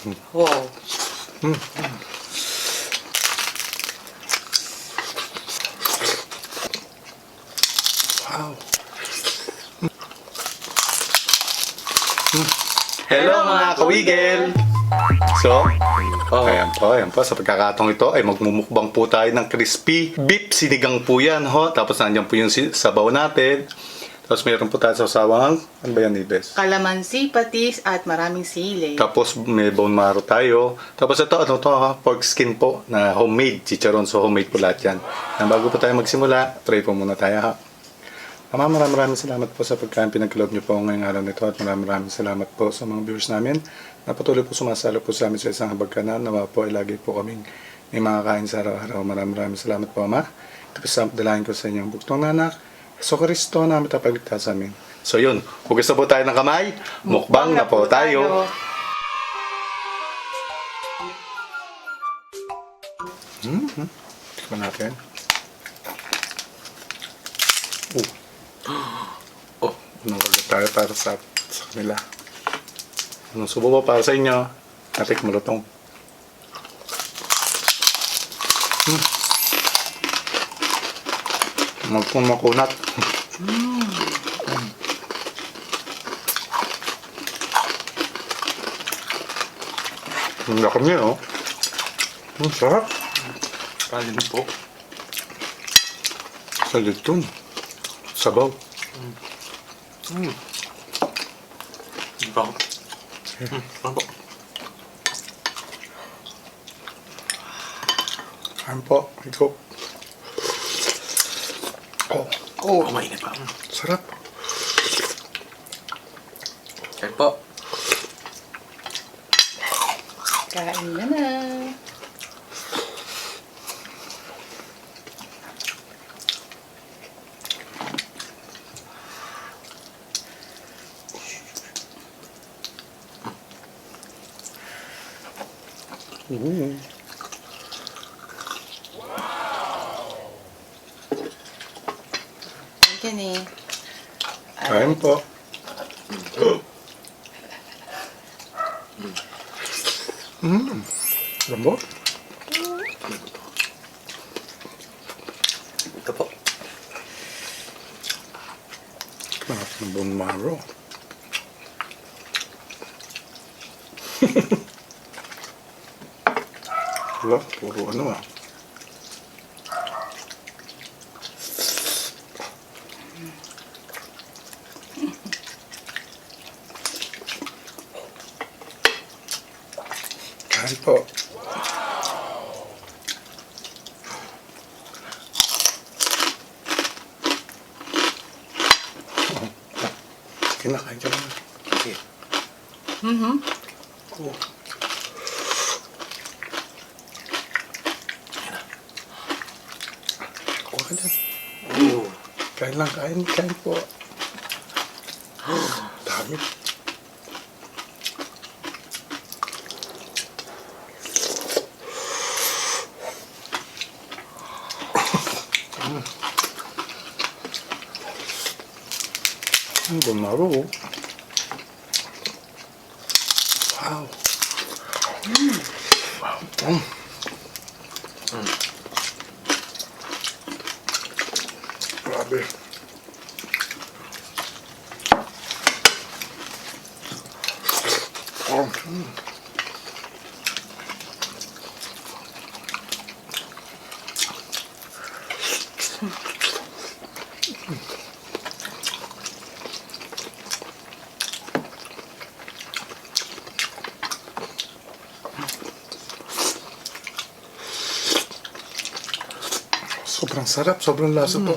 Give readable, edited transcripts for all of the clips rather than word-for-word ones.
Wow. Wow. Hello mga kawigel! So, Oh. ayan po, sa pagkakataong ito ay magmumukbang po tayo ng crispy beef sinigang po yan, ho. Tapos nandiyan po yung sabaw natin. Tapos meron po tayo sa sawang, ano ba yan, Ibes? Kalamansi, patis, at maraming sili. Tapos may bone marrow tayo. Tapos ito, ano to ha? Pork skin po na homemade. Chicharon, so homemade po lahat yan. Bago po tayo magsimula, pray po muna tayo ha. Ama, maraming salamat po sa pagkain pinagkaloob niyo po ngayong araw nito at maraming salamat po sa mga viewers namin na patuloy po sumasalo po sa amin sa isang habag kanal. Nawa po ay lagi po kaming may mga kain sa araw-araw. Maraming salamat po, Ama. Ito po sa dalahin ko sa inyong buktong nanak. So, Kristo na matapagligtas sa amin. So, yun. Hugas na po tayo ng kamay. Mukbang na po tayo. Tikman natin. Oh, anong kagat tayo para sa kanila. Anong subo po para sa inyo? Natik malutong. Magpong makunat. Ang lakam niya, oh. Ang sarap. Kalim po. Sa litong. Sabaw. Ikaw. Ano po? Ayan po. Ikaw. Oh, Oh, mainit pa. sarap. Kain po. Kain na na. Yan eh. Kain po. Lambot. Ito po. Tikman natin ng bone marrow. Wala, puro ano ah. Kain po. Kinakain ka naman. Okay. Oh. Kuha ka dyan. Ooh. Kain lang, kain po. Dami. Ang gumaro. Wow. Wow. Grabe. Oh. Sobrang sarap, sobrang lasa po.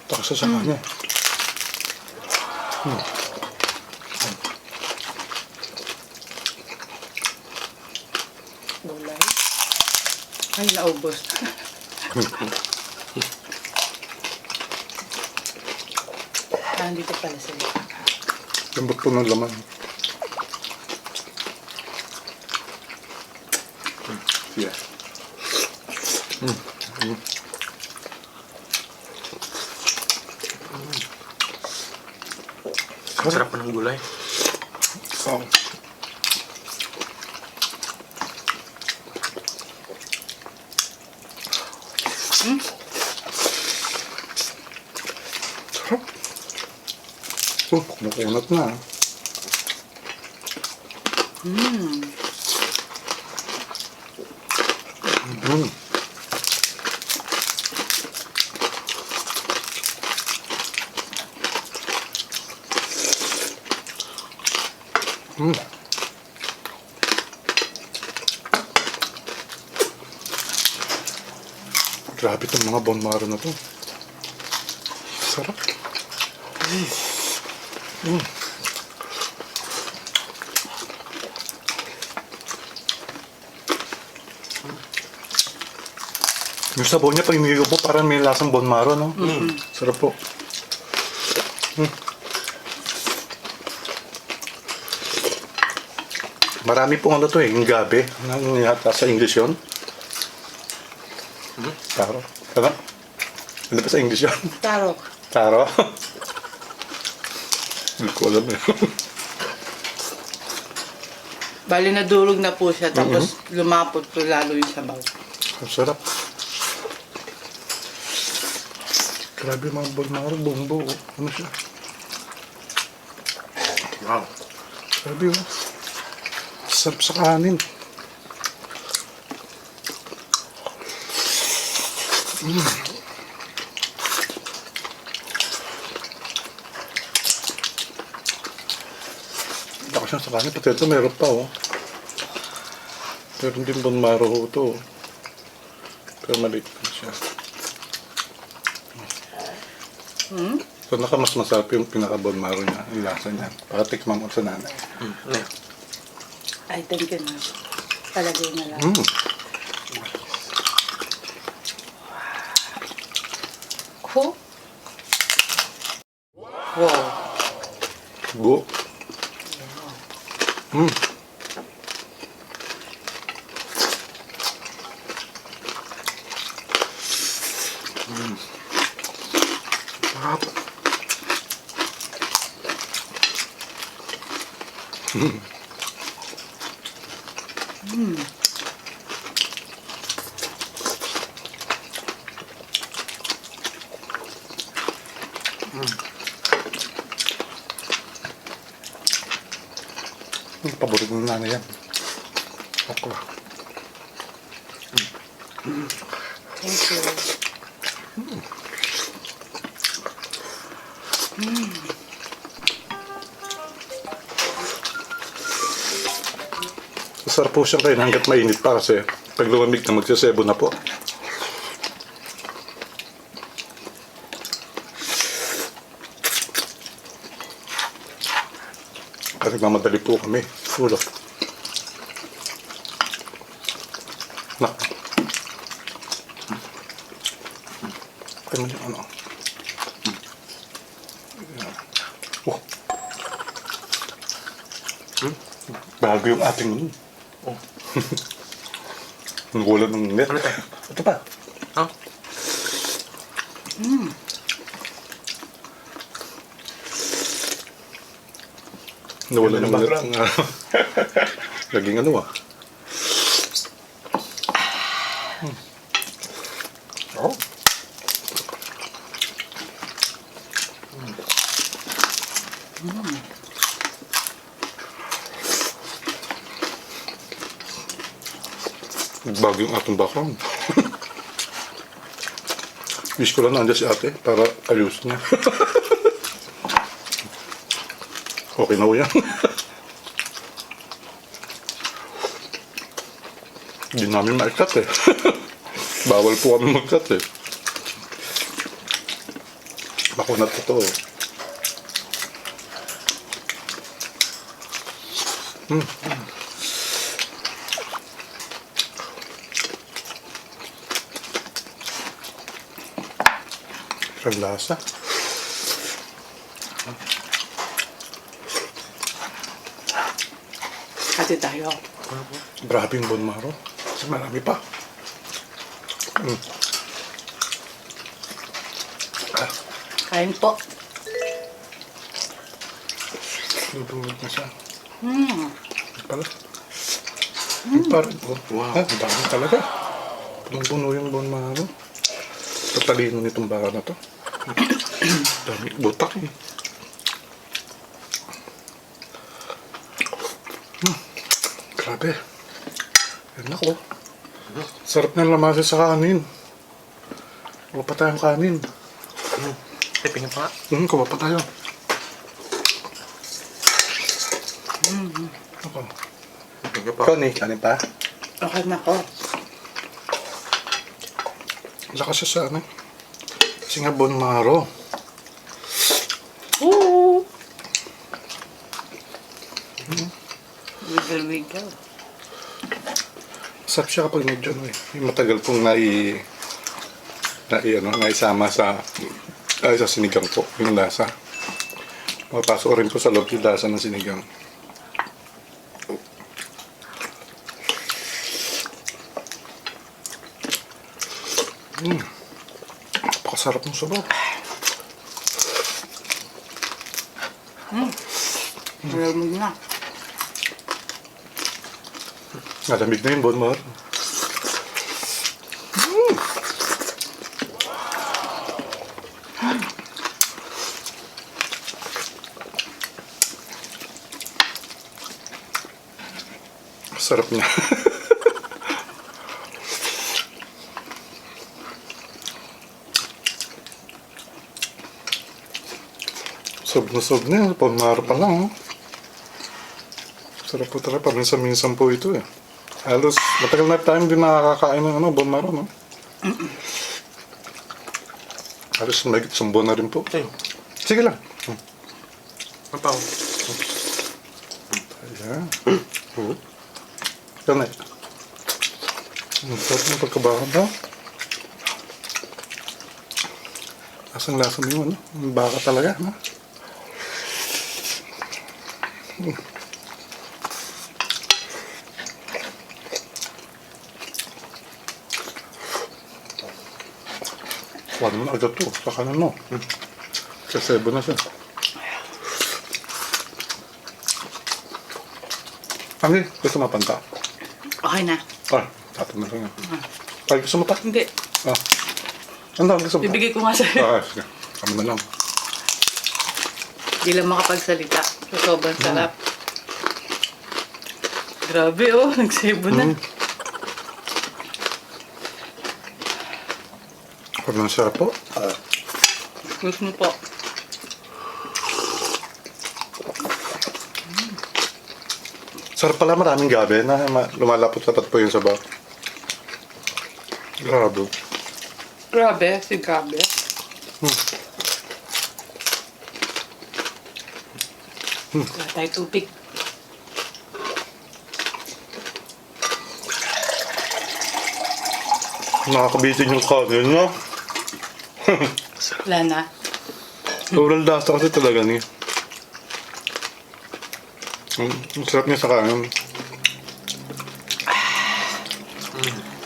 Taksa sa kanya. Gulay. Ay, naubos. Dito pala sila. Lambot po ng laman. Yeah. Ang sarap pa ng gulay. Oh. Sarap. Kumukunat na. Grabe itong mga bone marrow na to. Sarap. Yung sabaw niya, pag inigo po, parang may lasang bone marrow, no? Sarap po. Marami pong ano to eh, yung gabi. Ano yata sa English yun? Taro. Ano? Ano pa sa English yun? Taro. Taro? Hindi ko alam eh. Bali nadurog na po siya, tapos lumapot po lalo yung sabaw. Ang sarap. Grabe mga bulmaro, bumbo. Ano siya? Wow. Grabe oh. Sarap sa kanin. Ako siya sa kanin, pati ito meron pa oh. Meron din bulmaro ho ito. Pero maliit pa siya. So mas masarap yung pinaka-bulmaro niya, yung lasa niya. Para tikman mo sa nanay. Ay, thank you na. Palagay na lang. Ko? Wow. Go. Sarap. Yung paborito ng nanay yan. Okra. Thank you. Masarap po siyang kain hanggat mainit pa kasi pag lumamig na magsasebo na po. Kasi mamadali po kami. Full of. Nak. Kaya mo yung ano. Oh. Bago yung ating ano. Oh. Nagulan ng net. Ano tayo? Ito pa. Oh. Nawalan ng net. background. Laging ano ah. Oh. Bago yung atong background. Wish ko lang nandiyan si ate para ayusin niya. Okay na po yan. Hindi namin ma-cut eh. Bawal po kami mag-cut eh. Makunat ito. Ang lasa. Ate tayo. Grabe yung bone marrow. Kasi marami pa. Kain po. Dudulog na siya. Pala. Parang, Wow. ang dami talaga. Punong-puno yung bone marrow. Tatalino nitong baka na to. Dami butak eh. Grabe. Yan ako. Sarap na lamasa sa kanin. Kuha pa tayong kanin. Tipingin pa nga. Kuha pa tayo. Ako. Tipingin pa. Ikaw ni, kanin pa? Okay na po. Lakas siya sa ano. Kasi nga bone marrow. Woo! Wiggle. Sarap siya kapag medyo ano eh. Yung matagal kong naisama sa sa sinigang ko, yung lasa. Mapasok rin po sa loob yung lasa ng sinigang. Napakasarap ng sabaw. Malamig na. Nalamig na yung bone marrow. Sarap niya. Sob na. Bone marrow pa lang. Oh. Sarap po talaga. Paminsan-minsan po ito eh. Halos matagal na tayo din nakakakain ng bone marrow, no? Halos mahigit isang buwan na rin po. Tayo. Sige lang. Ano pa? Ayan. Yan eh. Ang sarap ng pagkabakan ba? Lasang-lasa mo yung yung baka talaga, no? Wala mo na agad to. Sa kanan mo. Sa sebo na siya. Ang gusto mapanta. Okay na. Tatang na rin. Ay, gusto mo pa? Hindi. Ano gusto mo pa? Bibigay ko nga sa'yo. Sige. Kami na lang. Hindi lang makapagsalita. Sobrang sarap. Grabe oh, nagsebo na. Sobrang sarap po. Gusto mo po. Sarap pala, maraming gabi na lumalapot-lapot po yung sabaw. Grabe. Grabe, si grabe. Wala tayo tubig. Nakakabitin yung kanin, no? Wala na. Sobrang lasa kasi talaga niya. Ang sarap niya sa kanin.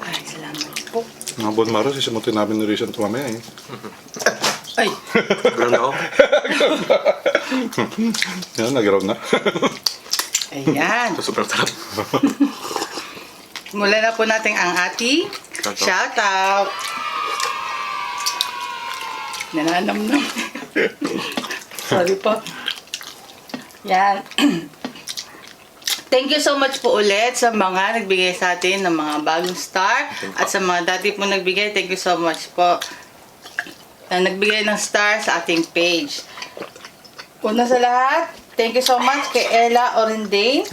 Ay, salamat po. Mga bone marrow, sisimutin namin ni Rizan ito mamaya eh. Ay, Ground na ako. Yan, nag-ground na. ayan. Sobrang sarap. Mula na po natin ang ating shout out. Nananamnam. Sorry po. Yan. Thank you so much po ulit sa mga nagbigay sa atin ng mga bagong star. At sa mga dati po nagbigay, thank you so much po. Na nagbigay ng star sa ating page. Una sa lahat, thank you so much kay Ella Orendain,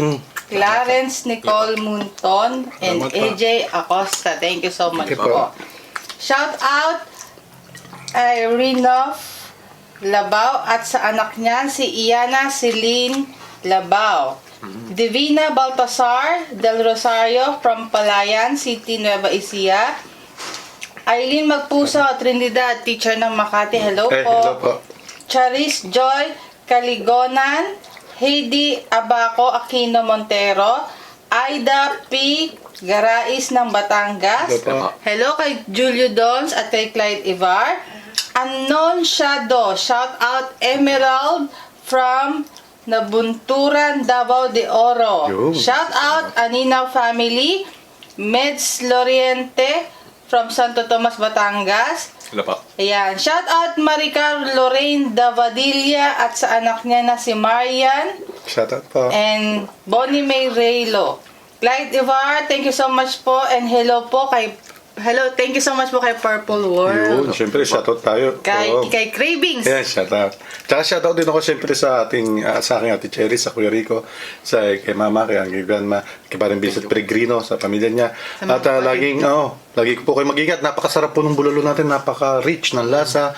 Clarence Nicole Munton, and Salamat pa. AJ Acosta. Thank you so much Okay po. po. Shout out Irene Labao at sa anak niya si Iana Celine Labao. Divina Baltasar del Rosario from Palayan City, Nueva Ecija. Aileen Magpusa, Trinidad, teacher ng Makati. Hello po. Hello po. Charis Joy Caligonan, Heidi Abaco Aquino Montero, Aida P. Garais ng Batangas. Ito po. Hello kay Julio Dons at kay Clyde Ivar. Unknown Shadow, shout out Emerald from Nabunturan, Davao de Oro. Yun. Shout out Aninaw family, Meds Loriente from Santo Tomas, Batangas. Wala pa. Ayan. Shout out Maricar Lorraine Davadilla at sa anak niya na si Marian Shoutout po. and Bonnie May Reylo. Clyde Ivar, thank you so much po and thank you so much po kay Purple Yun, World. syempre shoutout tayo. Oo. Kay Cravings. Yeah, shoutout. Tsaka shoutout din ako syempre sa ating sa aking Ate Cherry, sa Kuya Rico, kay Mama, kay Grandma, kay Parang Vincent Peregrino, sa pamilya niya. Sa mga At lagi ko po kayo mag-ingat. Napakasarap po ng bulalo natin, napaka-rich ng lasa.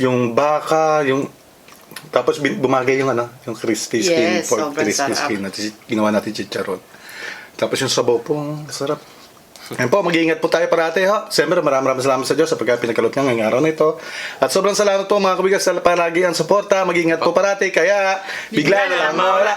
Yung baka, tapos bumagay yung crispy skin, Yes, pork sobrang crispy sarap. skin, at ginawa natin chicharon. Tapos yung sabaw po, sarap. Ngayon po, mag-iingat po tayo parati ha. Siyempre, maraming salamat sa Diyos sa pagka-pinakalot niya ngayong araw na ito. At sobrang salamat po mga kabigas sa palagi ang suporta. Mag-iingat po parati, kaya bigla na lang mawala.